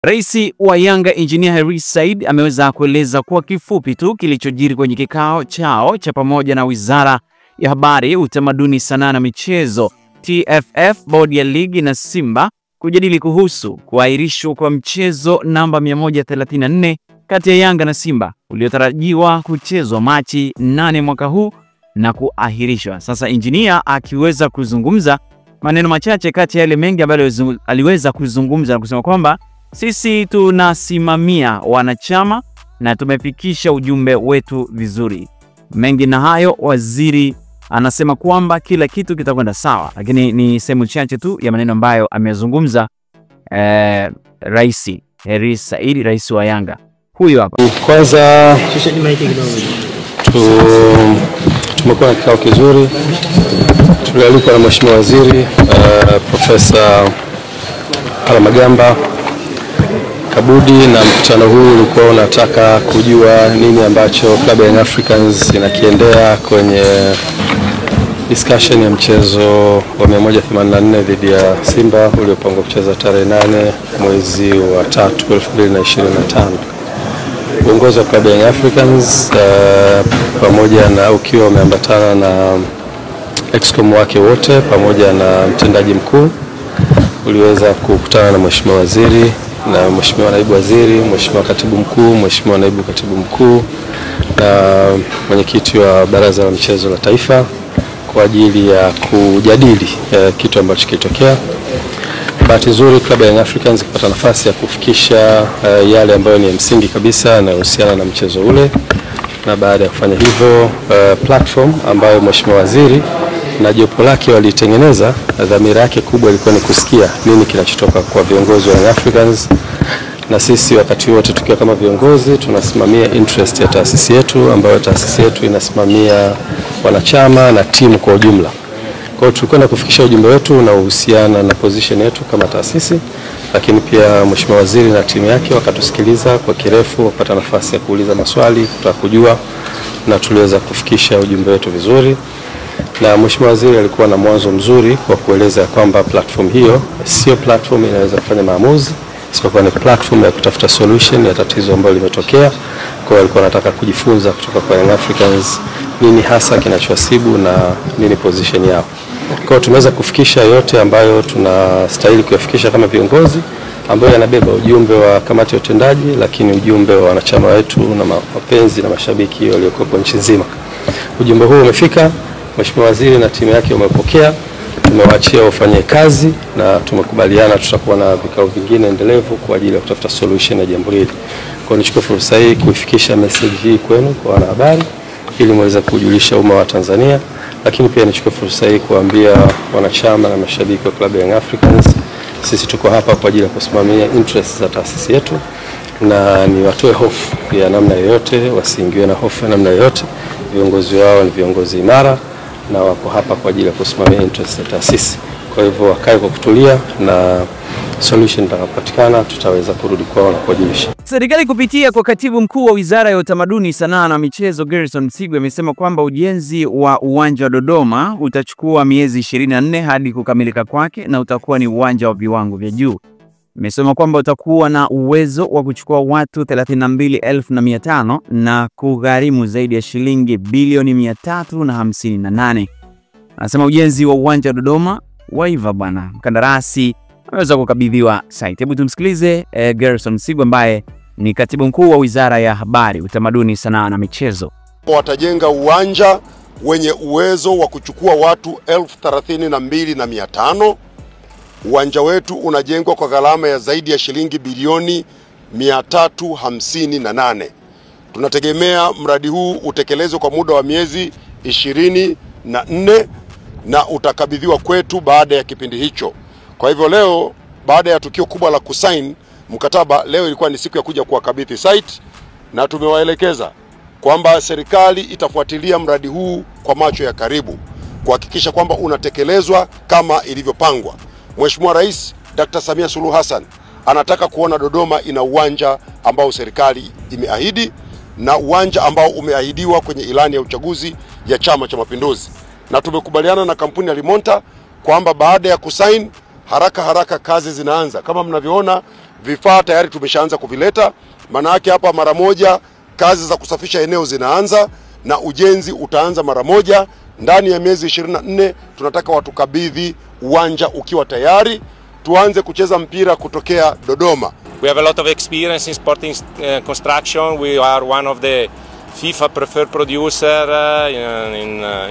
Rais wa Yanga Engineer Hersi Said ameweza kueleza kwa kifupi tu kilichojiri kwenye kikao chao cha pamoja na Wizara ya Habari, Utamaduni, Sanaa na Michezo, TFF, Bodi ya Ligi na Simba kujadili kuhusu kuahirishwa kwa mchezo namba 134 kati ya Yanga na Simba uliotarajiwa kuchezwa Machi 8 mwaka huu na kuahirishwa. Sasa Engineer akiweza kuzungumza maneno machache kati ya yale mengi ambayo aliweza kuzungumza na kusema kwamba sisi tunasimamia wanachama na tumefikisha ujumbe wetu vizuri. Mengi na hayo, waziri anasema kwamba kila kitu kitakwenda sawa, lakini ni sehemu chache tu ya maneno ambayo amezungumza Rais Hersi Said, rais wa Yanga. Huyu hapa. Kwanza tumekuwa na kikao kizuri. Tulialikwa na Mheshimiwa Waziri Profesa Palamagamba Kabudi, na mkutano huu ulikuwa unataka kujua nini ambacho Club Young Africans inakiendea kwenye discussion ya mchezo wa 184 dhidi ya Simba uliopangwa kucheza tarehe 8 mwezi wa 3 2025. Uongozi wa Club Young Africans pamoja na ukiwa umeambatana na excom wake wote pamoja na mtendaji mkuu uliweza kukutana na Mheshimiwa Waziri na Mheshimiwa Naibu Waziri, Mheshimiwa Katibu Mkuu, Mheshimiwa Naibu Katibu Mkuu na mwenyekiti wa Baraza la Michezo la Taifa kwa ajili ya kujadili kitu ambacho kilitokea. Bahati nzuri Club Young Africans ikapata nafasi ya kufikisha yale ambayo ni msingi kabisa yanayohusiana na mchezo ule, na baada ya kufanya hivyo platform ambayo Mheshimiwa Waziri na jopo lake walitengeneza, dhamira yake kubwa ilikuwa ni kusikia nini kinachotoka kwa viongozi wa Young Africans, na sisi wakati wote tukiwa kama viongozi tunasimamia interest ya taasisi yetu, ambayo taasisi yetu inasimamia wanachama na timu kwa ujumla. Kwa hiyo tulikwenda kufikisha ujumbe wetu na uhusiana na position yetu kama taasisi, lakini pia Mheshimiwa Waziri na timu yake wakatusikiliza kwa kirefu, wakapata nafasi ya kuuliza maswali, kutaka kujua, na tuliweza kufikisha ujumbe wetu vizuri. Na Mheshimiwa Waziri alikuwa na mwanzo mzuri kwa kueleza kwamba platform hiyo sio platform inaweza kufanya maamuzi, isipokuwa ni platform ya kutafuta solution ya tatizo ambalo limetokea. Kwa hiyo alikuwa anataka kujifunza kutoka kwa Young Africans nini hasa kinachowasibu na nini position yao. Kwa hiyo tumeweza kufikisha yote ambayo tunastahili kuyafikisha kama viongozi, ambayo yanabeba ujumbe wa kamati ya utendaji, lakini ujumbe wa wanachama wetu na mapenzi na mashabiki waliokuwa nchi nzima. Ujumbe huu umefika, Mheshimiwa Waziri na timu yake wamepokea, tumewaachia wafanye kazi na tumekubaliana tutakuwa na vikao vingine endelevu kwa ajili ya kutafuta solution ya jambo hili. Kwa hiyo nichukue fursa hii kuifikisha message hii kwenu kwa wanahabari ili muweze kujulisha umma wa Tanzania, lakini pia nichukue fursa hii kuambia wanachama na mashabiki wa Club Young Africans sisi tuko hapa kwa ajili ya kusimamia interests za taasisi yetu, na ni watoe hofu ya namna yoyote, wasiingiwe na hofu ya namna yoyote. Viongozi wao ni viongozi imara na wako hapa kwa ajili ya kusimamia interests za taasisi. Kwa hivyo wakae kwa kutulia, na solution itakapopatikana tutaweza kurudi kwao na kuwajulisha. Serikali kupitia kwa Katibu Mkuu wa Wizara ya Utamaduni, Sanaa na Michezo Gerson Msigwa amesema kwamba ujenzi wa uwanja wa Dodoma utachukua miezi 24 hadi kukamilika kwake na utakuwa ni uwanja wa viwango vya juu. Amesema kwamba utakuwa na uwezo wa kuchukua watu 32,500 na kugharimu zaidi ya shilingi bilioni 358. Anasema ujenzi wa uwanja wa Dodoma waiva bwana. Mkandarasi ameweza kukabidhiwa site. Hebu tumsikilize Gerson Msigwa ambaye ni Katibu Mkuu wa Wizara ya Habari, Utamaduni, Sanaa na Michezo. Watajenga uwanja wenye uwezo wa kuchukua watu 32,500. Uwanja wetu unajengwa kwa gharama ya zaidi ya shilingi bilioni 358. Tunategemea mradi huu utekelezwe kwa muda wa miezi 24 na utakabidhiwa kwetu baada ya kipindi hicho. Kwa hivyo leo, baada ya tukio kubwa la kusaini mkataba, leo ilikuwa ni siku ya kuja kuwakabidhi site, na tumewaelekeza kwamba serikali itafuatilia mradi huu kwa macho ya karibu kuhakikisha kwamba unatekelezwa kama ilivyopangwa. Mheshimiwa Rais Dr. Samia Suluhu Hassan anataka kuona Dodoma ina uwanja ambao serikali imeahidi na uwanja ambao umeahidiwa kwenye ilani ya uchaguzi ya Chama cha Mapinduzi, na tumekubaliana na kampuni ya Limonta kwamba baada ya kusaini haraka kazi zinaanza. Kama mnavyoona vifaa tayari tumeshaanza kuvileta. Maana yake hapa mara moja kazi za kusafisha eneo zinaanza na ujenzi utaanza mara moja. Ndani ya miezi 24 tunataka watukabidhi uwanja ukiwa tayari, tuanze kucheza mpira kutokea Dodoma. We have a lot of experience in sporting construction. We are one of the FIFA preferred producer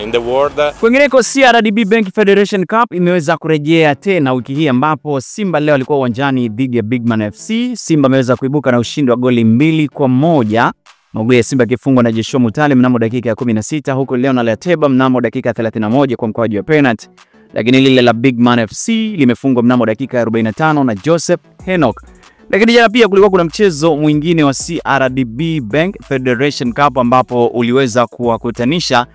in the world. Kwingineko, CRDB Bank Federation Cup imeweza kurejea tena wiki hii ambapo Simba leo alikuwa uwanjani dhidi ya Bigman FC. Simba ameweza kuibuka na ushindi wa goli 2-1. Magoli ya Simba kifungwa na Joshua Mutale mnamo dakika ya 16, huko Leonel Ateba mnamo dakika 31 kwa mkwaju wa penalty. Lakini lile la Bigman FC limefungwa mnamo dakika ya 45 na Joseph Henok. Lakini jana pia kulikuwa kuna mchezo mwingine wa CRDB Bank Federation Cup ambapo uliweza kuwakutanisha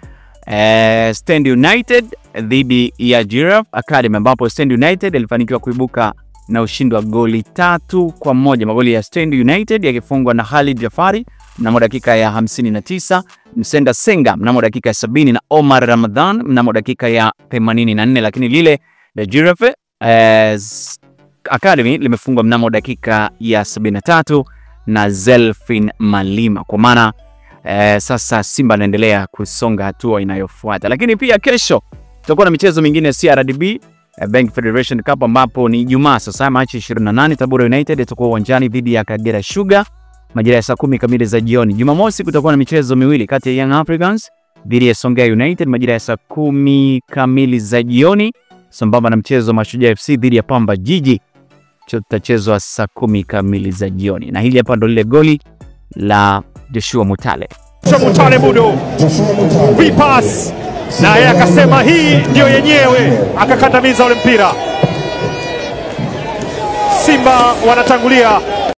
Stand United dhidi ya Giraffe Academy, ambapo Stand United ilifanikiwa kuibuka na ushindi wa goli 3-1. Magoli ya Stand United yakifungwa na Khalid Jafari mnamo dakika ya 59, Msenda Senga mnamo dakika ya 70 na Omar Ramadhan mnamo dakika ya 84. Lakini lile la Giraffe Academy limefungwa mnamo dakika ya 73 na Zelfin Malima. Kwa maana sasa Simba anaendelea kusonga hatua inayofuata. Lakini pia kesho tutakuwa na michezo mingine ya CRDB Bank Federation Cup ambapo ni Ijumaa sasa Machi 28 Tabora United itakuwa uwanjani dhidi ya Kagera Sugar majira ya saa 10 kamili za jioni. Jumamosi kutakuwa na michezo miwili kati ya Young Africans dhidi ya Songea United majira ya saa 10 kamili za jioni, sambamba na mchezo Mashujaa FC dhidi ya Pamba Jiji tutachezwa saa 10 kamili za jioni. Na hili hapa ndo lile goli la Joshua Mutale. Mutale Budo vipas na yeye akasema hii ndio yenyewe, akakandamiza ule mpira. Simba wanatangulia